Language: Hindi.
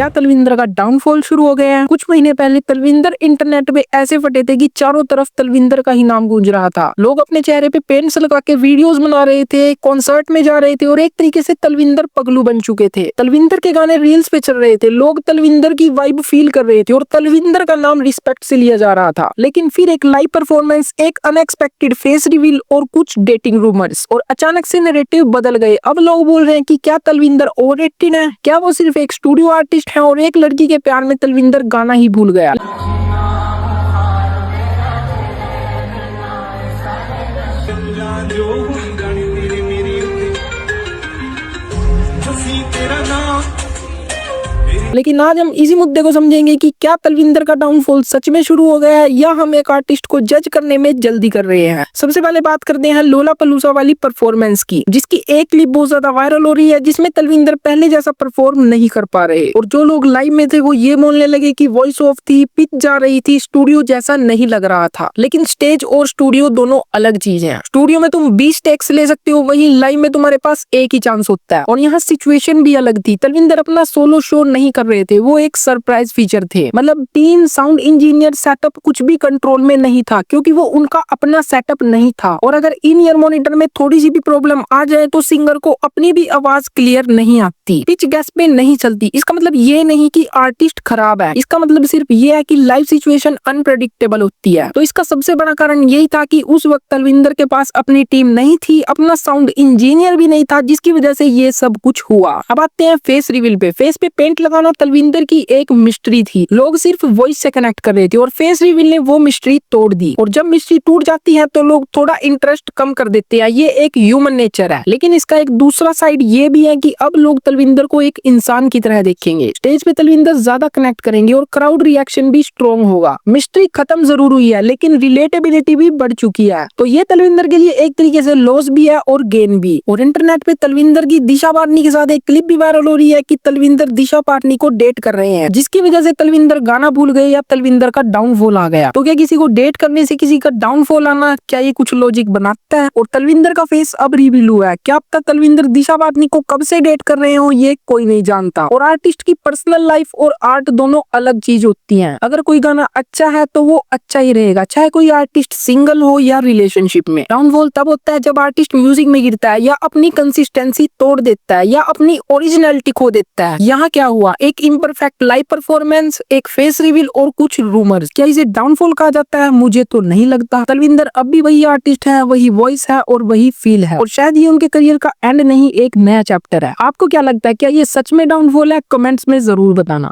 क्या तलविंदर का डाउनफॉल शुरू हो गया है? कुछ महीने पहले तलविंदर इंटरनेट पे ऐसे फटे थे कि चारों तरफ तलविंदर का ही नाम गूंज रहा था। लोग अपने चेहरे पे पेंट्स लगा के वीडियोस बना रहे थे, कॉन्सर्ट में जा रहे थे और एक तरीके से तलविंदर पगलू बन चुके थे। तलविंदर के गाने रील्स पे चल रहे थे, लोग तलविंदर की वाइब फील कर रहे थे और तलविंदर का नाम रिस्पेक्ट से लिया जा रहा था। लेकिन फिर एक लाइव परफॉर्मेंस, एक अनएक्सपेक्टेड फेस रिवील और कुछ डेटिंग रूमर्स और अचानक से नैरेटिव बदल गए। अब लोग बोल रहे हैं कि क्या तलविंदर ओवररेटेड है? क्या वो सिर्फ एक स्टूडियो आर्टिस्ट है और एक लड़की के प्यार में तलविंदर गाना ही भूल गया? लेकिन आज हम इसी मुद्दे को समझेंगे कि क्या तलविंदर का डाउनफॉल सच में शुरू हो गया है या हम एक आर्टिस्ट को जज करने में जल्दी कर रहे हैं। सबसे पहले बात करते हैं लोलापालूजा वाली परफॉर्मेंस की, जिसकी एक क्लिप बहुत ज्यादा वायरल हो रही है, जिसमें तलविंदर पहले जैसा परफॉर्म नहीं कर पा रहे और जो लोग लाइव में थे वो ये बोलने लगे कि वॉइस ऑफ थी, पिच जा रही थी, स्टूडियो जैसा नहीं लग रहा था। लेकिन स्टेज और स्टूडियो दोनों अलग चीज है। स्टूडियो में तुम 20 टेक्स ले सकते हो, वहीं लाइव में तुम्हारे पास एक ही चांस होता है। और यहाँ सिचुएशन भी अलग थी। तलविंदर अपना सोलो शो नहीं कर रहे थे, वो एक सरप्राइज फीचर थे। मतलब टीम, साउंड इंजीनियर, सेटअप कुछ भी कंट्रोल में नहीं था, क्योंकि वो उनका अपना सेटअप नहीं था। और अगर इन ईयर मॉनिटर में थोड़ी सी भी प्रॉब्लम आ जाए तो सिंगर को अपनी भी आवाज क्लियर नहीं आती, पिच गैस पे नहीं चलती। इसका मतलब ये नहीं कि आर्टिस्ट खराब है, इसका मतलब सिर्फ ये है कि लाइव सिचुएशन अनप्रेडिक्टेबल होती है। तो इसका सबसे बड़ा कारण यही था कि उस वक्त तलविंदर के पास अपनी टीम नहीं थी, अपना साउंड इंजीनियर भी नहीं था, जिसकी वजह से ये सब कुछ हुआ। अब आते हैं फेस रिवील पे। फेस पे पेंट लगाना तलविंदर की एक मिस्ट्री थी, लोग सिर्फ वॉइस से कनेक्ट कर रहे थे और फेस रिवील ने वो मिस्ट्री तोड़ दी। और जब मिस्ट्री टूट जाती है तो लोग थोड़ा इंटरेस्ट कम कर देते हैं, ये एक ह्यूमन नेचर है। लेकिन इसका एक दूसरा साइड ये भी है कि अब लोग तलविंदर को एक इंसान की तरह देखेंगे। स्टेज पे तलविंदर ज्यादा कनेक्ट करेंगे और क्राउड रिएक्शन भी स्ट्रॉन्ग होगा। मिस्ट्री खत्म जरूर हुई है, लेकिन रिलेटेबिलिटी भी बढ़ चुकी है। तो ये तलविंदर के लिए एक तरीके से लॉस भी है और गेन भी। और इंटरनेट पे तलविंदर की दिशा पाटनी के साथ एक क्लिप भी वायरल हो रही है कि तलविंदर दिशा पाटनी को डेट कर रहे हैं, जिसकी वजह से तलविंदर गाना भूल गए या तलविंदर का डाउनफॉल आ गया। तो क्या किसी को डेट करने से किसी का डाउनफॉल आना, क्या ये कुछ लॉजिक बनाता है? और तलविंदर का फेस अब रिवील हुआ है, क्या अब तक तलविंदर दिशा पाटनी को कब से डेट कर रहे हो ये कोई नहीं जानता। और आर्टिस्ट की पर्सनल लाइफ और आर्ट दोनों अलग चीज होती है। अगर कोई गाना अच्छा है तो वो अच्छा ही रहेगा, चाहे कोई आर्टिस्ट सिंगल हो या रिलेशनशिप में। डाउनफॉल तब होता है जब आर्टिस्ट म्यूजिक में गिरता है या अपनी कंसिस्टेंसी तोड़ देता है या अपनी ओरिजिनलिटी खो देता है। यहाँ क्या हुआ? एक इम्परफेक्ट लाइव परफॉर्मेंस, एक फेस रिवील और कुछ रूमर्स। क्या इसे डाउनफॉल कहा जाता है? मुझे तो नहीं लगता। तलविंदर अब भी वही आर्टिस्ट है, वही वॉइस है और वही फील है। और शायद ये उनके करियर का एंड नहीं, एक नया चैप्टर है। आपको क्या लगता है? क्या ये सच में डाउनफॉल है? कमेंट्स में जरूर बताना।